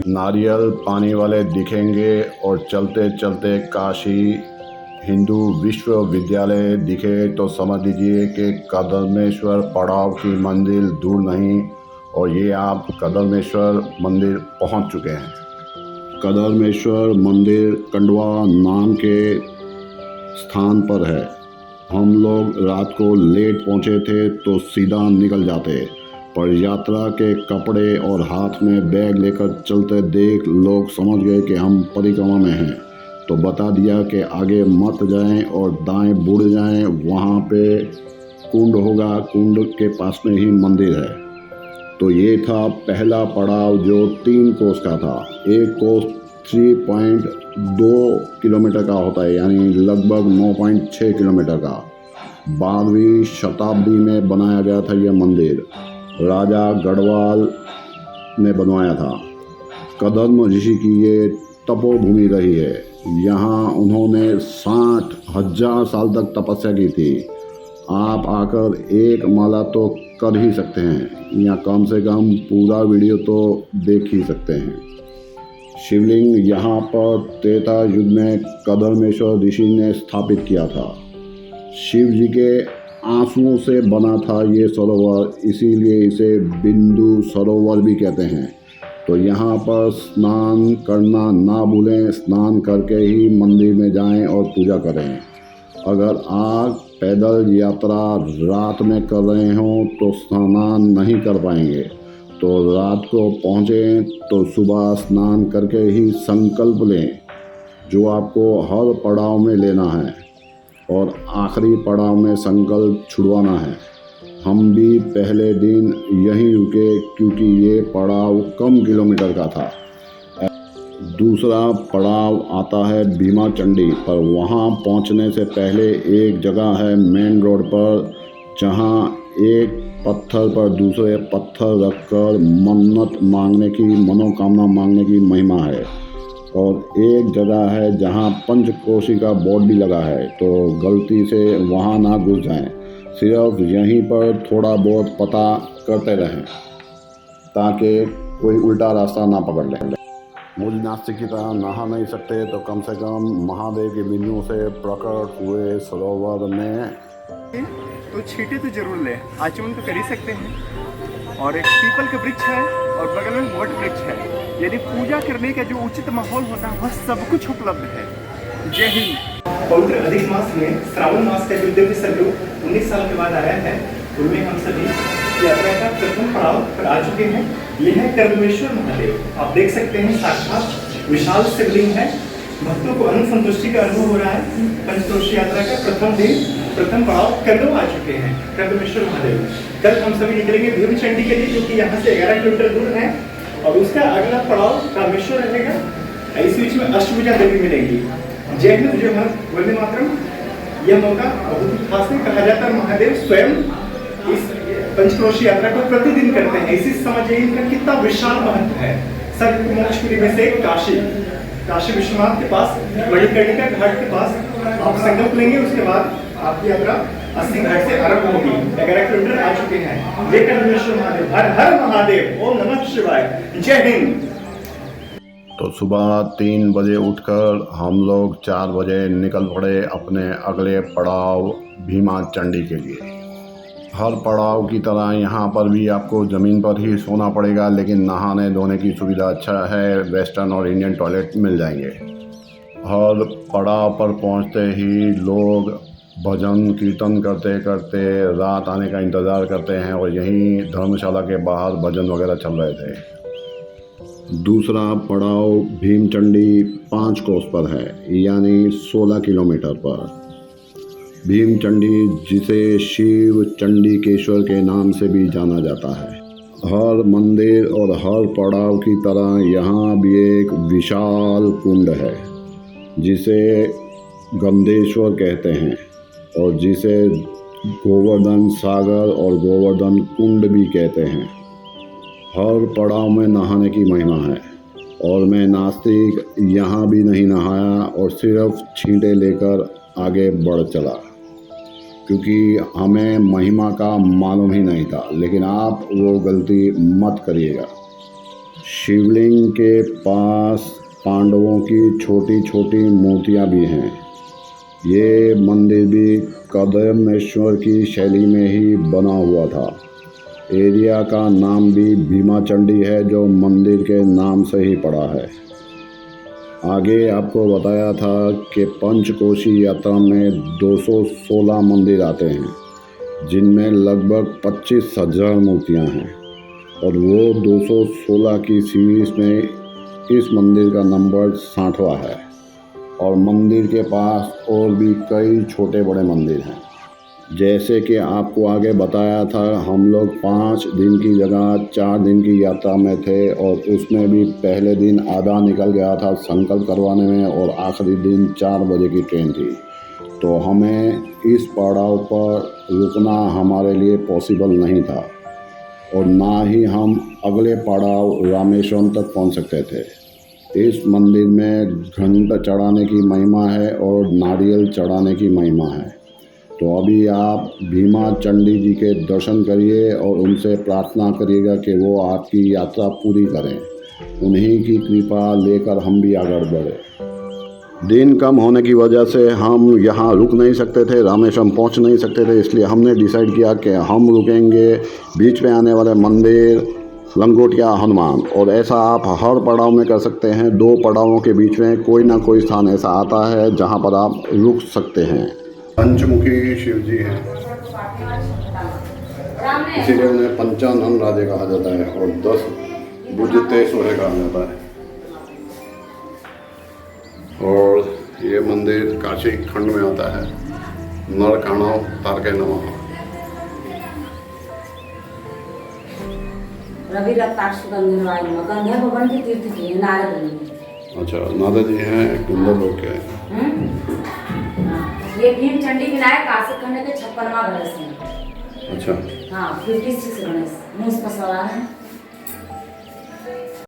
नारियल पानी वाले दिखेंगे और चलते चलते काशी हिंदू विश्वविद्यालय दिखे तो समझ लीजिए कि कदमेश्वर पड़ाव की मंजिल दूर नहीं और ये आप कदमेश्वर मंदिर पहुंच चुके हैं। कदमेश्वर मंदिर कंडवा नाम के स्थान पर है। हम लोग रात को लेट पहुंचे थे तो सीधा निकल जाते, पर यात्रा के कपड़े और हाथ में बैग लेकर चलते देख लोग समझ गए कि हम परिक्रमा में हैं, तो बता दिया कि आगे मत जाएं और दाएं मुड़ जाएं, वहाँ पे कुंड होगा, कुंड के पास में ही मंदिर है। तो ये था पहला पड़ाव जो 3 कोस का था। एक कोस 3.2 किलोमीटर का होता है, यानी लगभग 9.6 किलोमीटर का। 12वीं शताब्दी में बनाया गया था यह मंदिर, राजा गढ़वाल ने बनवाया था। कदम ऋषि की ये तपोभूमि रही है। यहाँ उन्होंने 60,000 साल तक तपस्या की थी। आप आकर एक माला तो कर ही सकते हैं, या कम से कम पूरा वीडियो तो देख ही सकते हैं। शिवलिंग यहाँ पर त्रेता युग में कदमेश्वर ऋषि ने स्थापित किया था। शिव जी के आंसुओं से बना था ये सरोवर, इसीलिए इसे बिंदु सरोवर भी कहते हैं। तो यहाँ पर स्नान करना ना भूलें, स्नान करके ही मंदिर में जाएं और पूजा करें। अगर आप पैदल यात्रा रात में कर रहे हों तो स्नान नहीं कर पाएंगे, तो रात को पहुँचें तो सुबह स्नान करके ही संकल्प लें जो आपको हर पड़ाव में लेना है, और आखिरी पड़ाव में संकल्प छुड़वाना है। हम भी पहले दिन यहीं रुके क्योंकि ये पड़ाव कम किलोमीटर का था। दूसरा पड़ाव आता है भीमा चंडी पर। वहाँ पहुँचने से पहले एक जगह है मेन रोड पर, जहाँ एक पत्थर पर दूसरे पत्थर रखकर मन्नत मांगने की, मनोकामना मांगने की महिमा है। और एक जगह है जहाँ पंचकोशी का बोर्ड भी लगा है, तो गलती से वहाँ ना घुस जाएं। सिर्फ यहीं पर थोड़ा बहुत पता करते रहें ताकि कोई उल्टा रास्ता ना पकड़ लें। मूल नास्तिक की तरह नहा नहीं सकते तो कम से कम महादेव के बिंदुओं से प्रकट हुए सरोवर में तो छींटे तो जरूर ले, आचमन तो कर ही सकते हैं। और एक पीपल का वृक्ष है और बगल में वट वृक्ष है, यानी पूजा करने का जो उचित माहौल होता है वह सब कुछ उपलब्ध है। जय हिंद। पवित्र अधिक मास में श्रावण मास का जो दिव्य संयोग 19 साल के बाद आया है, उनमें हम सभी यात्रा का प्रथम पड़ाव पर आ चुके हैं। यह है कदमेश्वर महादेव। आप देख सकते हैं साक्षात विशाल शिवलिंग है। भक्तों को अन्न संतुष्टि का अनुभव हो रहा है। पंचकोशी यात्रा का प्रथम दिन, प्रथम पड़ाव करदम आ चुके हैं, कदमेश्वर महादेव। कल हम सभी निकलेंगे भीम चंडी के लिए, जो कि यहाँ से 11 किलोमीटर दूर है, और उसका अगला पड़ाव रामेश्वर रहेगा। इस बीच में अष्टभुजा देवी मिलेंगी। जय हिंद, जय भारत, वंदे मातरम। यह मौका बहुत ही खास है। कहा जाता है महादेव स्वयं इस पंचक्रोशी यात्रा को प्रतिदिन करते हैं। इसी समझिए इनका कितना विशाल महत्व है। सर्व मोक्षपुरी में से काशी विश्वनाथ के पास, मणिकर्णिका घाट के पास आप संकल्प लेंगे, उसके बाद आपकी यात्रा 80 घाट से आरंभ होगी। 11 किलोमीटर आ चुके हैं। जय कदमेश्वर महादेव, हर हर महादेव, ओम नमः शिवाय, जय हिंद। तो सुबह 3 बजे उठकर हम लोग 4 बजे निकल पड़े अपने अगले पड़ाव भीमा चंडी के लिए। हर पड़ाव की तरह यहाँ पर भी आपको ज़मीन पर ही सोना पड़ेगा, लेकिन नहाने धोने की सुविधा अच्छा है, वेस्टर्न और इंडियन टॉयलेट मिल जाएंगे। हर पड़ाव पर पहुँचते ही लोग भजन कीर्तन करते करते रात आने का इंतज़ार करते हैं, और यहीं धर्मशाला के बाहर भजन वगैरह चल रहे थे। दूसरा पड़ाव भीमचंडी 5 कोस पर है, यानी 16 किलोमीटर पर। भीमचंडी जिसे शिव चंडीकेश्वर के नाम से भी जाना जाता है। हर मंदिर और हर पड़ाव की तरह यहाँ भी एक विशाल कुंड है जिसे गंधेश्वर कहते हैं, और जिसे गोवर्धन सागर और गोवर्धन कुंड भी कहते हैं। हर पड़ाव में नहाने की महिमा है, और मैं नास्तिक यहाँ भी नहीं नहाया और सिर्फ छींटे लेकर आगे बढ़ चला, क्योंकि हमें महिमा का मालूम ही नहीं था। लेकिन आप वो गलती मत करिएगा। शिवलिंग के पास पांडवों की छोटी छोटी मूर्तियां भी हैं। ये मंदिर भी कदमेश्वर की शैली में ही बना हुआ था। एरिया का नाम भी भीमा चंडी है, जो मंदिर के नाम से ही पड़ा है। आगे आपको बताया था कि पंचकोशी यात्रा में 216 मंदिर आते हैं, जिनमें लगभग 25,000 मूर्तियां हैं, और वो 216 की सीरीज में इस मंदिर का नंबर 60वां है। और मंदिर के पास और भी कई छोटे बड़े मंदिर हैं। जैसे कि आपको आगे बताया था, हम लोग 5 दिन की जगह 4 दिन की यात्रा में थे, और उसमें भी पहले दिन आधा निकल गया था संकल्प करवाने में, और आखिरी दिन 4 बजे की ट्रेन थी। तो हमें इस पड़ाव पर रुकना हमारे लिए पॉसिबल नहीं था, और ना ही हम अगले पड़ाव रामेश्वरम तक पहुंच सकते थे। इस मंदिर में घंट चढ़ाने की महिमा है और नारियल चढ़ाने की महिमा है। तो अभी आप भीमा चंडी जी के दर्शन करिए और उनसे प्रार्थना करिएगा कि वो आपकी यात्रा पूरी करें। उन्हीं की कृपा लेकर हम भी आगे बढ़े। दिन कम होने की वजह से हम यहाँ रुक नहीं सकते थे, रामेश्वरम पहुँच नहीं सकते थे, इसलिए हमने डिसाइड किया कि हम रुकेंगे बीच में आने वाले मंदिर लंगोटिया हनुमान। और ऐसा आप हर पड़ाव में कर सकते हैं। 2 पड़ावों के बीच में कोई ना कोई स्थान ऐसा आता है जहाँ पर आप रुक सकते हैं। पंचमुखी शिव जी हैं, इसीलिए उन्हें पंचानन राजे कहा जाता है और 10 बुझते सोहे कहा जाता है। और ये मंदिर काशी खंड में आता है। नरकाणव तारके नमः। रवि रक्ताक्ष गंधर्वाय नमः। गंधर्व भवन के तीर्थ की है, नारद मुनि। अच्छा, नारद जी हैं, कुंदर लोग के हैं। ये भीम चंडी विनायक काशिक खंड के 56वां बरस है। अच्छा, हाँ, 56 गणेश मुझ पर सवार है।